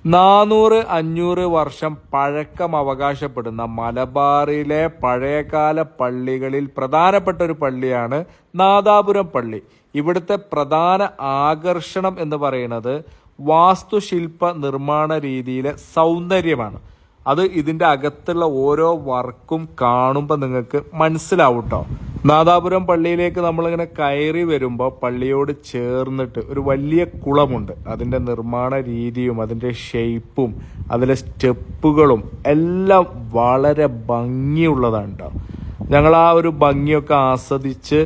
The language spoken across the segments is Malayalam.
400-500 വർഷം പഴക്കം അവകാശപ്പെടുന്ന മലബാറിലെ പഴയകാല പള്ളികളിൽ പ്രധാനപ്പെട്ട ഒരു പള്ളിയാണ് നാദാപുരം പള്ളി. ഇവിടുത്തെ പ്രധാന ആകർഷണം എന്ന് പറയുന്നത് വാസ്തുശില്പ നിർമ്മാണ രീതിയിലെ സൗന്ദര്യമാണ്. അത് ഇതിന്റെ അകത്തുള്ള ഓരോ വർക്കും കാണുമ്പോൾ നിങ്ങൾക്ക് മനസ്സിലാവും കേട്ടോ. നാദാപുരം പള്ളിയിലേക്ക് നമ്മളിങ്ങനെ കയറി വരുമ്പോൾ പള്ളിയോട് ചേർന്നിട്ട് ഒരു വലിയ കുളമുണ്ട്. അതിന്റെ നിർമ്മാണ രീതിയും അതിന്റെ ഷേപ്പും അതിലെ സ്റ്റെപ്പുകളും എല്ലാം വളരെ ഭംഗിയുള്ളതാണ് കേട്ടോ. ഞങ്ങൾ ആ ഒരു ഭംഗിയൊക്കെ ആസ്വദിച്ച്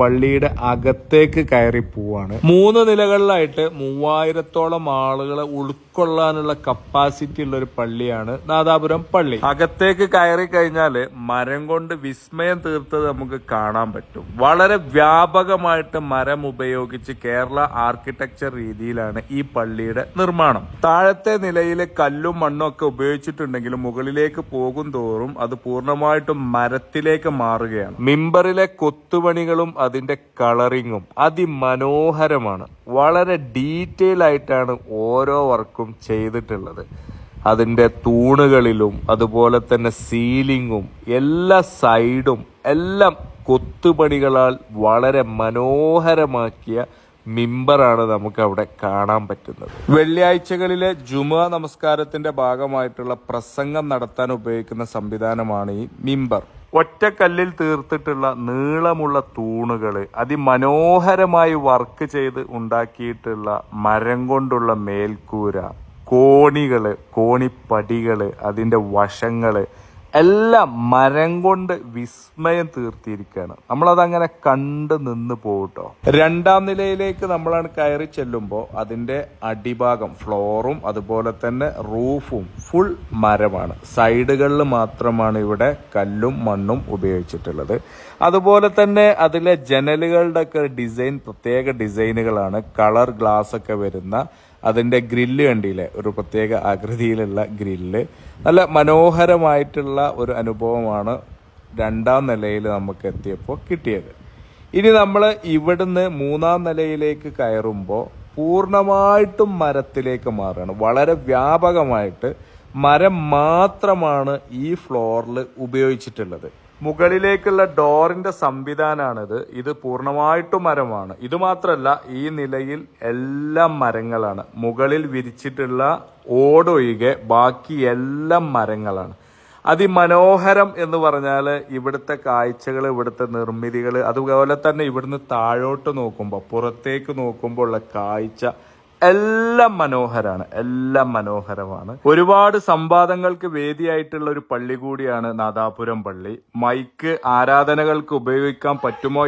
പള്ളിയുടെ അകത്തേക്ക് കയറി പോവാണ്. 3 നിലകളിലായിട്ട് 3000-ഓളം ആളുകളെ ഉൾക്കൊള്ളാനുള്ള കപ്പാസിറ്റി ഉള്ള ഒരു പള്ളിയാണ് നാദാപുരം പള്ളി. അകത്തേക്ക് കയറി കഴിഞ്ഞാല് മരം കൊണ്ട് വിസ്മയം തീർത്തത് നമുക്ക് കാണാൻ പറ്റും. വളരെ വ്യാപകമായിട്ട് മരം ഉപയോഗിച്ച് കേരള ആർക്കിടെക്ചർ രീതിയിലാണ് ഈ പള്ളിയുടെ നിർമ്മാണം. താഴത്തെ നിലയിൽ കല്ലും മണ്ണും ഒക്കെ ഉപയോഗിച്ചിട്ടുണ്ടെങ്കിലും മുകളിലേക്ക് പോകും തോറും അത് പൂർണ്ണമായിട്ടും മരത്തിലേക്ക് മാറുകയാണ്. മിമ്പറിലെ കൊത്തുപണികളും അതിന്റെ കളറിങ്ങും അതിമനോഹരമാണ്. വളരെ ഡീറ്റെയിൽ ആയിട്ടാണ് ഓരോ വർക്കും ചെയ്തിട്ടുള്ളത്. അതിന്റെ തൂണുകളിലും അതുപോലെ തന്നെ സീലിങ്ങും എല്ലാ സൈഡും എല്ലാം കൊത്തുപണികളാൽ വളരെ മനോഹരമാക്കിയ മിമ്പറാണ് നമുക്ക് അവിടെ കാണാൻ പറ്റുന്നത്. വെള്ളിയാഴ്ചകളിലെ ജുമുഅ നമസ്കാരത്തിന്റെ ഭാഗമായിട്ടുള്ള പ്രസംഗം നടത്താൻ ഉപയോഗിക്കുന്ന സംവിധാനമാണ് ഈ മിമ്പർ. ഒറ്റക്കല്ലിൽ തീർത്തിട്ടുള്ള നീളമുള്ള തൂണുകള്, അതിമനോഹരമായി വർക്ക് ചെയ്ത് ഉണ്ടാക്കിയിട്ടുള്ള മരം കൊണ്ടുള്ള മേൽക്കൂര, കോണികള്, കോണിപ്പടികള്, അതിന്റെ വശങ്ങള് എല്ലാം മരം കൊണ്ട് വിസ്മയം തീർത്തിയിരിക്കുകയാണ്. നമ്മളതങ്ങനെ കണ്ട് നിന്ന് പോകട്ടോ. 2ാം നിലയിലേക്ക് നമ്മളാണ് കയറി ചെല്ലുമ്പോൾ അതിന്റെ അടിഭാഗം ഫ്ലോറും അതുപോലെ തന്നെ റൂഫും ഫുൾ മരമാണ്. സൈഡുകളിൽ മാത്രമാണ് ഇവിടെ കല്ലും മണ്ണും ഉപയോഗിച്ചിട്ടുള്ളത്. അതുപോലെ തന്നെ അതിലെ ജനലുകളുടെ ഒക്കെ ഡിസൈൻ പ്രത്യേക ഡിസൈനുകളാണ്. കളർ ഗ്ലാസ് ഒക്കെ വരുന്ന അതിന്റെ ഗ്രില്ല് കണ്ടില്ലേ, ഒരു പ്രത്യേക ആകൃതിയിലുള്ള ഗ്രില്ല്. നല്ല മനോഹരമായിട്ടുള്ള ഒരു അനുഭവമാണ് 2ാം നിലയിൽ നമുക്ക് എത്തിയപ്പോൾ കിട്ടിയത്. ഇനി നമ്മൾ ഇവിടുന്ന് 3ാം നിലയിലേക്ക് കയറുമ്പോൾ പൂർണ്ണമായിട്ടും മരത്തിലേക്ക് മാറുകയാണ്. വളരെ വ്യാപകമായിട്ട് മരം മാത്രമാണ് ഈ ഫ്ലോറിൽ ഉപയോഗിച്ചിട്ടുള്ളത്. മുകളിലേക്കുള്ള ഡോറിന്റെ സംവിധാനമാണിത്. ഇത് പൂർണ്ണമായിട്ടും മരമാണ്. ഇത് മാത്രമല്ല, ഈ നിലയിൽ എല്ലാം മരങ്ങളാണ്. മുകളിൽ വിരിച്ചിട്ടുള്ള ഓടൊഴികെ ബാക്കി എല്ലാം മരങ്ങളാണ്. അതിമനോഹരം എന്ന് പറഞ്ഞാൽ ഇവിടുത്തെ കാഴ്ചകൾ, ഇവിടുത്തെ നിർമ്മിതികൾ, അതുപോലെ തന്നെ ഇവിടുന്ന് താഴോട്ട് നോക്കുമ്പോൾ, പുറത്തേക്ക് നോക്കുമ്പോൾ ഉള്ള കാഴ്ച എല്ലാം മനോഹരാണ്. എല്ലാം മനോഹരമാണ്. ഒരുപാട് സംവാദങ്ങൾക്ക് വേദിയായിട്ടുള്ള ഒരു പള്ളി കൂടിയാണ് നാദാപുരം പള്ളി. മൈക്ക് ആരാധനകൾക്ക് ഉപയോഗിക്കാൻ പറ്റുമോ